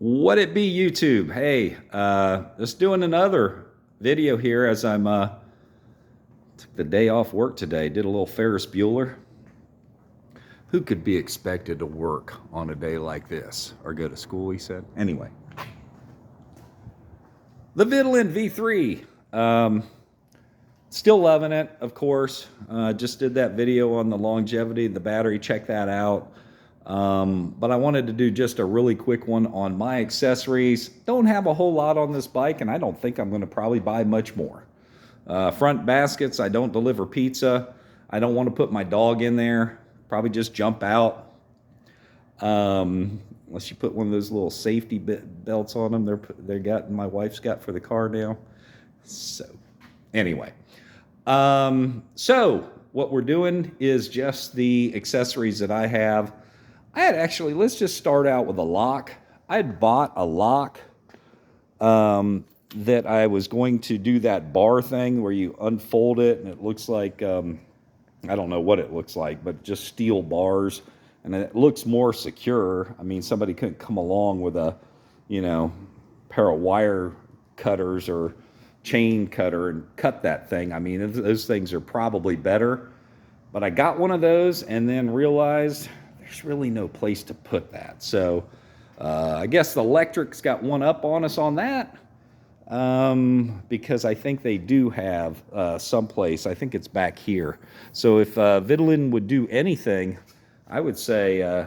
What it be, YouTube? Hey, just doing another video here as I'm took the day off work today. Did a little Ferris Bueller. Who could be expected to work on a day like this or go to school? He said. Anyway, the Vitilan V3. Still loving it, of course. Just did that video on the longevity of the battery. Check that out. But I wanted to do just a really quick one on my accessories. Don't have a whole lot on this bike, and I don't think I'm going to probably buy much more. Front baskets, I don't deliver pizza. I don't want to put my dog in there. Probably just jump out. Unless you put one of those little safety belts on them. My wife's got for the car now. So anyway, so what we're doing is just the accessories that I have. Let's just start out with a lock. I had bought a lock that I was going to do that bar thing where you unfold it and it looks like, I don't know what it looks like, but just steel bars. And it looks more secure. I mean, somebody couldn't come along with a, pair of wire cutters or chain cutter and cut that thing. I mean, those things are probably better. But I got one of those and then realized there's really no place to put that. So I guess the electric's got one up on us on that because I think they do have someplace. I think it's back here. So if Vitilan would do anything, I would say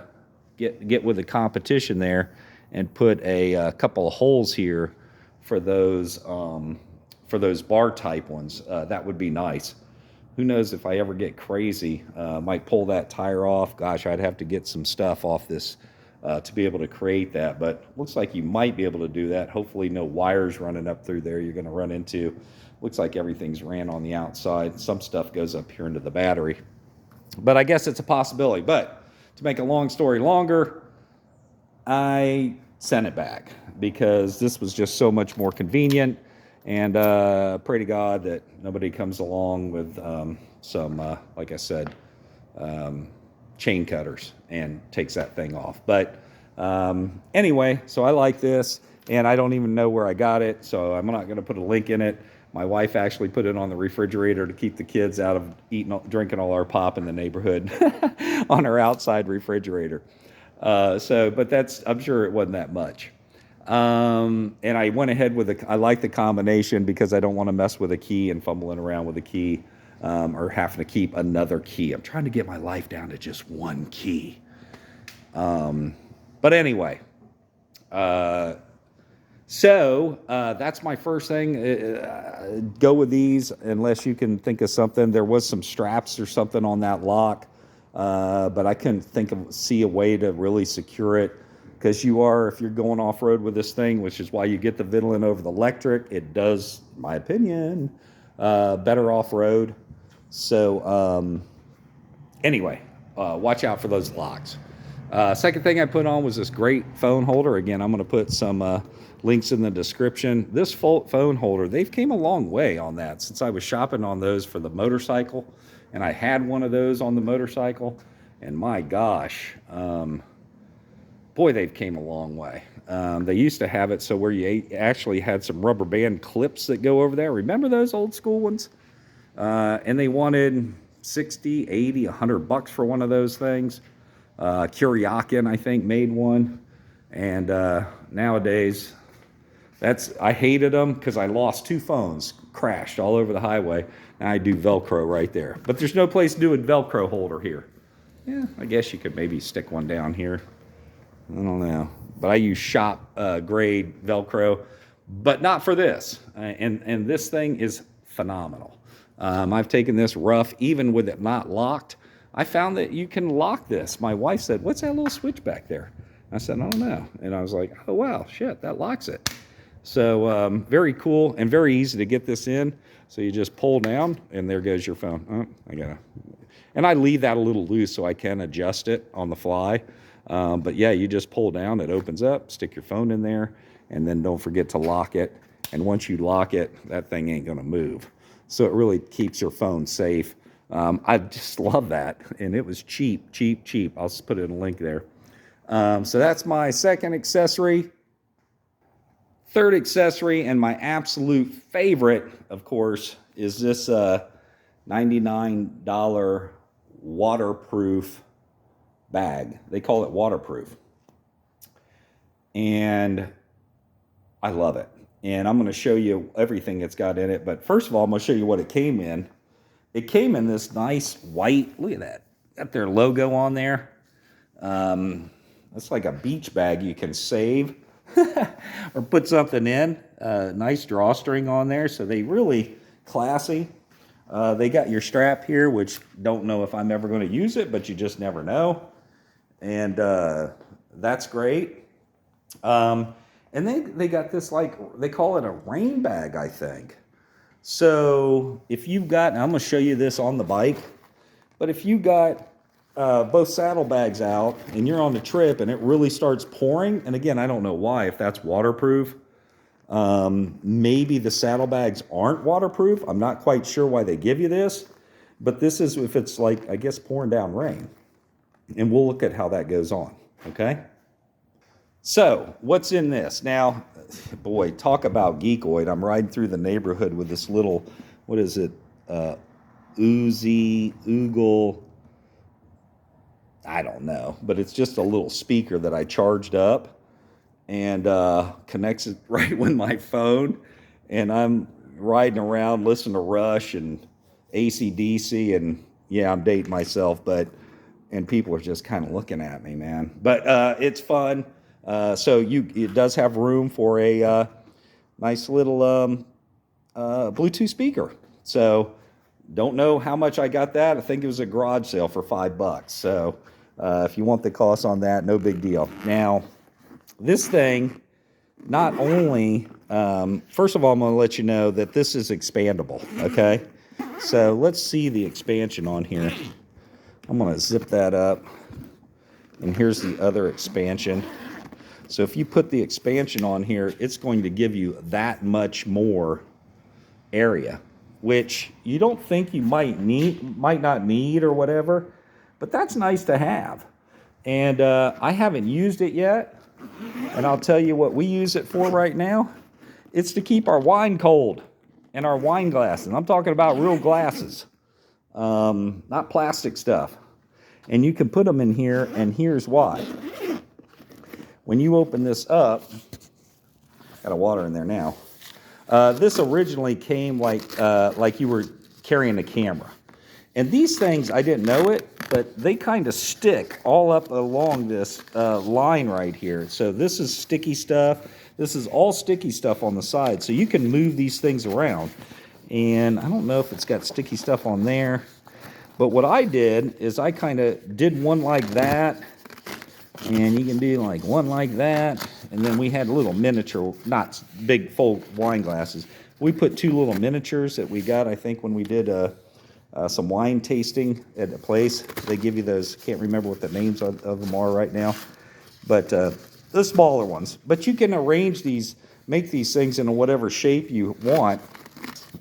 get with the competition there and put a couple of holes here for those bar type ones. That would be nice. Who knows if I ever get crazy, might pull that tire off. Gosh, I'd have to get some stuff off this to be able to create that. But looks like you might be able to do that. Hopefully no wires running up through there you're going to run into. Looks like everything's ran on the outside. Some stuff goes up here into the battery. But I guess it's a possibility. But to make a long story longer, I sent it back because this was just so much more convenient. And pray to God that nobody comes along with some, like I said, chain cutters and takes that thing off. But anyway, so I like this, and I don't even know where I got it, so I'm not going to put a link in it. My wife actually put it on the refrigerator to keep the kids out of drinking all our pop in the neighborhood on our outside refrigerator. But I'm sure it wasn't that much. And I went ahead with I like the combination because I don't want to mess with a key and fumbling around with a key, or having to keep another key. I'm trying to get my life down to just one key. But anyway, so that's my first thing. Go with these unless you can think of something. There was some straps or something on that lock, but I couldn't see a way to really secure it. Because if you're going off-road with this thing, which is why you get the Vitilan over the electric, it does, in my opinion, better off-road. So anyway, watch out for those locks. Second thing I put on was this great phone holder. Again, I'm going to put some links in the description. This phone holder, they've came a long way on that since I was shopping on those for the motorcycle. And I had one of those on the motorcycle. And my gosh, boy, they've came a long way. They used to have it so where you actually had some rubber band clips that go over there. Remember those old school ones? And they wanted 60, 80, 100 bucks for one of those things. Kuryakin, I think, made one. And nowadays, I hated them because I lost 2 phones, crashed all over the highway. And I do Velcro right there. But there's no place to do a Velcro holder here. Yeah, I guess you could maybe stick one down here. I don't know, but I use shop grade Velcro, but not for this. And this thing is phenomenal. I've taken this rough, even with it not locked. I found that you can lock this. My wife said, "What's that little switch back there?" I said, "I don't know." And I was like, "Oh wow, shit, that locks it." So very cool and very easy to get this in. So you just pull down, and there goes your phone. And I leave that a little loose so I can adjust it on the fly. But yeah, you just pull down, it opens up, stick your phone in there, and then don't forget to lock it. And once you lock it, that thing ain't going to move. So it really keeps your phone safe. I just love that. And it was cheap. I'll just put it in a link there. So that's my second accessory. Third accessory, and my absolute favorite, of course, is this $99 waterproof bag. They call it waterproof. And I love it. And I'm going to show you everything it's got in it. But first of all, I'm going to show you what it came in. It came in this nice white, look at that, got their logo on there. It's like a beach bag you can save or put something in. Nice drawstring on there, so they really classy. They got your strap here, which don't know if I'm ever going to use it, but you just never know. And that's great. And they got this, like, they call it a rain bag, I think. So if you've got, and I'm going to show you this on the bike, but if you got both saddlebags out and you're on the trip and it really starts pouring, and again, I don't know why, if that's waterproof, maybe the saddlebags aren't waterproof. I'm not quite sure why they give you this, but this is if it's like, I guess, pouring down rain. And we'll look at how that goes on, okay? So, what's in this? Now, boy, talk about geekoid. I'm riding through the neighborhood with this little, what is it, Oogle, I don't know, but it's just a little speaker that I charged up and connects it right with my phone. And I'm riding around listening to Rush and AC/DC, and yeah, I'm dating myself, and people are just kind of looking at me, man. But it's fun. So it does have room for a nice little Bluetooth speaker. So don't know how much I got that. I think it was a garage sale for $5. So if you want the cost on that, no big deal. Now, this thing, not only, first of all, I'm going to let you know that this is expandable, okay? So let's see the expansion on here. I'm going to zip that up. And here's the other expansion. So if you put the expansion on here, it's going to give you that much more area, which you don't think you might not need or whatever, but that's nice to have. And I haven't used it yet, and I'll tell you what we use it for right now. It's to keep our wine cold and our wine glasses. I'm talking about real glasses, not plastic stuff. And you can put them in here, and here's why. When you open this up, got a water in there now. This originally came like you were carrying a camera. And these things, I didn't know it, but they kind of stick all up along this line right here. So this is sticky stuff. This is all sticky stuff on the side. So you can move these things around. And I don't know if it's got sticky stuff on there. But what I did is I kind of did one like that. And you can do like one like that. And then we had little miniature, not big full wine glasses. We put two little miniatures that we got, I think, when we did some wine tasting at a place. They give you those, can't remember what the names of them are right now. But the smaller ones. But you can arrange these, make these things in whatever shape you want.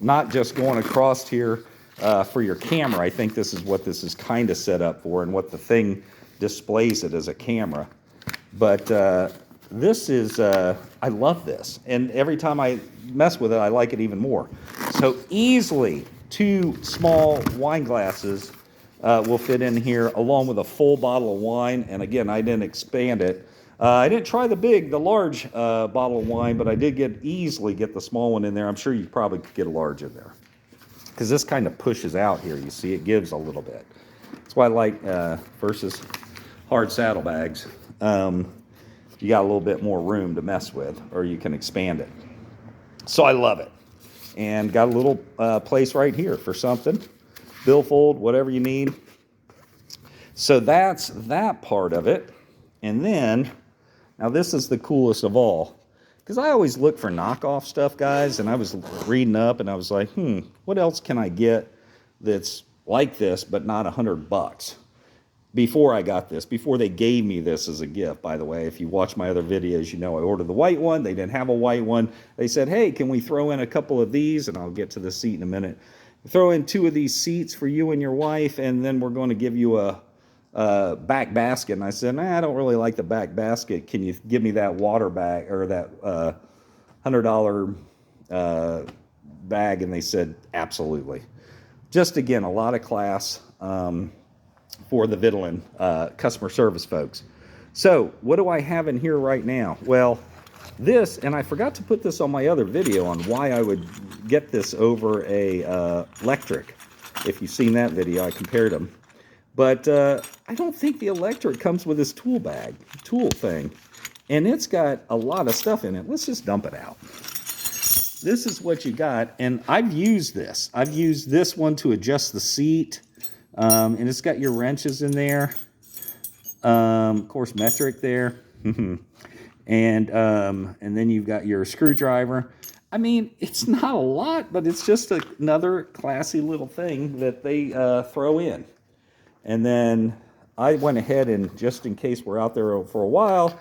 Not just going across here for your camera. I think this is what this is kind of set up for and what the thing displays it as a camera. But this is, I love this. And every time I mess with it, I like it even more. So easily, 2 small wine glasses will fit in here along with a full bottle of wine. And again, I didn't expand it. I didn't try the large bottle of wine, but I did easily get the small one in there. I'm sure you probably could get a large in there. Because this kind of pushes out here, you see, it gives a little bit. That's why I like versus hard saddlebags. You got a little bit more room to mess with, or you can expand it. So I love it. And got a little place right here for something. Billfold, whatever you need. So that's that part of it. And then, now this is the coolest of all. Because I always look for knockoff stuff, guys, and I was reading up, and I was like, what else can I get that's like this, but not $100? Before I got this, before they gave me this as a gift, by the way. If you watch my other videos, you know I ordered the white one. They didn't have a white one. They said, hey, can we throw in a couple of these? And I'll get to the seat in a minute. Throw in 2 of these seats for you and your wife, and then we're going to give you a back basket. And I said, I don't really like the back basket. Can you give me that water bag or that $100 bag, and they said absolutely. Just again, a lot of class for the Vitilan customer service folks. So what do I have in here right now? Well, this, and I forgot to put this on my other video on why I would get this over a electric. If you've seen that video, I compared them. But I don't think the electric comes with this tool bag, tool thing. And it's got a lot of stuff in it. Let's just dump it out. This is what you got, and I've used this. I've used this one to adjust the seat, and it's got your wrenches in there. Of course, metric there. And then you've got your screwdriver. I mean, it's not a lot, but it's just another classy little thing that they throw in. And then I went ahead and, just in case we're out there for a while,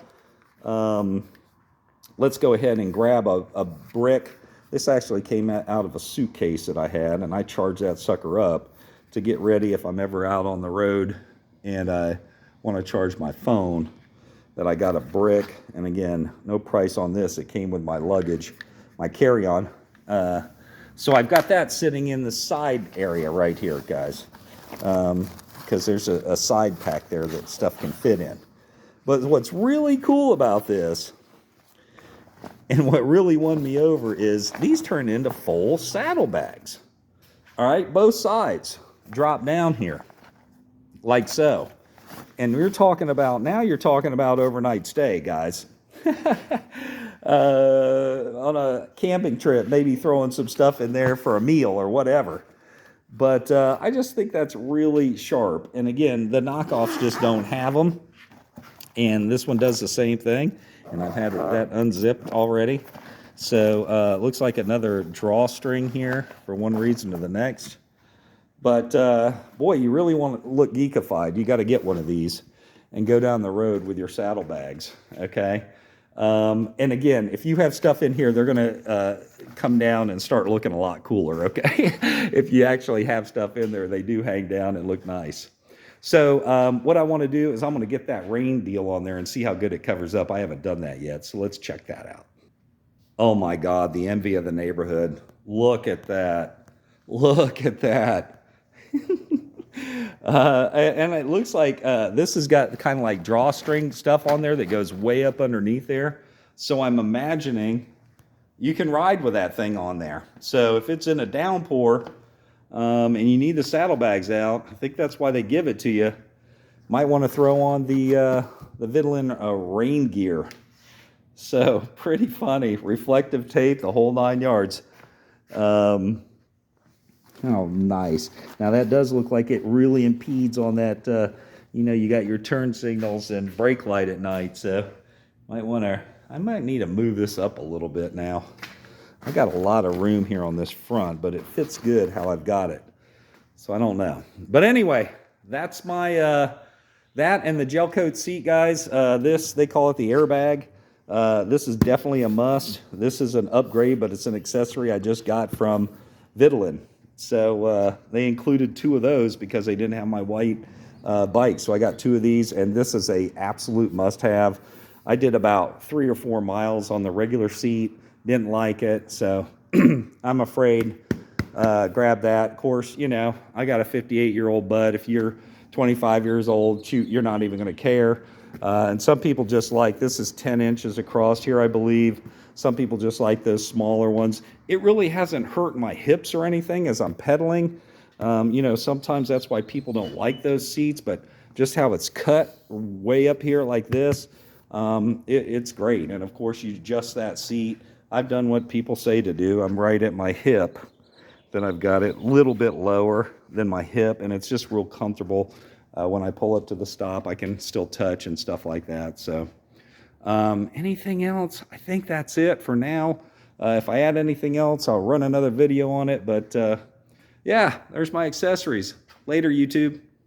let's go ahead and grab a brick. This actually came out of a suitcase that I had, and I charged that sucker up to get ready if I'm ever out on the road and I want to charge my phone, that I got a brick. And again, no price on this. It came with my luggage, my carry-on. So I've got that sitting in the side area right here, guys, because there's a side pack there that stuff can fit in. But what's really cool about this, and what really won me over, is these turn into full saddlebags. All right, both sides drop down here, like so. And we're talking about, now you're talking about overnight stay, guys. On a camping trip, maybe throwing some stuff in there for a meal or whatever. But I just think that's really sharp. And again, the knockoffs just don't have them. And this one does the same thing. And I've had that unzipped already. So it looks like another drawstring here for one reason to the next. But boy, you really want to look geekified. You got to get one of these and go down the road with your saddlebags, okay? And again, if you have stuff in here, they're going to come down and start looking a lot cooler, okay? If you actually have stuff in there, they do hang down and look nice. So what I want to do is I'm going to get that rain deal on there and see how good it covers up. I haven't done that yet, so let's check that out. Oh my God, the envy of the neighborhood. Look at that. Look at that. And it looks like this has got kind of like drawstring stuff on there that goes way up underneath there. So I'm imagining you can ride with that thing on there. So if it's in a downpour and you need the saddlebags out, I think that's why they give it to you. Might want to throw on the Vitilan rain gear. So pretty funny. Reflective tape, the whole 9 yards. Oh, nice. Now that does look like it really impedes on that, you got your turn signals and brake light at night. So I might need to move this up a little bit now. I got a lot of room here on this front, but it fits good how I've got it. So I don't know. But anyway, that's my, that and the gel coat seat, guys. This, they call it the airbag. This is definitely a must. This is an upgrade, but it's an accessory I just got from Vitilan. So they included 2 of those because they didn't have my white bike. So I got 2 of these, and this is a absolute must-have. I did about 3 or 4 miles on the regular seat. Didn't like it, so I'm afraid grab that. Of course, I got a 58-year-old bud. If you're 25 years old, shoot, you're not even going to care. And some people just like, this is 10 inches across here, I believe. Some people just like those smaller ones. It really hasn't hurt my hips or anything as I'm pedaling. Sometimes that's why people don't like those seats, but just how it's cut way up here like this, it's great. And of course, you adjust that seat. I've done what people say to do. I'm right at my hip. Then I've got it a little bit lower than my hip, and it's just real comfortable. When I pull up to the stop, I can still touch and stuff like that. So anything else? I think that's it for now. If I add anything else, I'll run another video on it. But yeah, there's my accessories. Later, YouTube.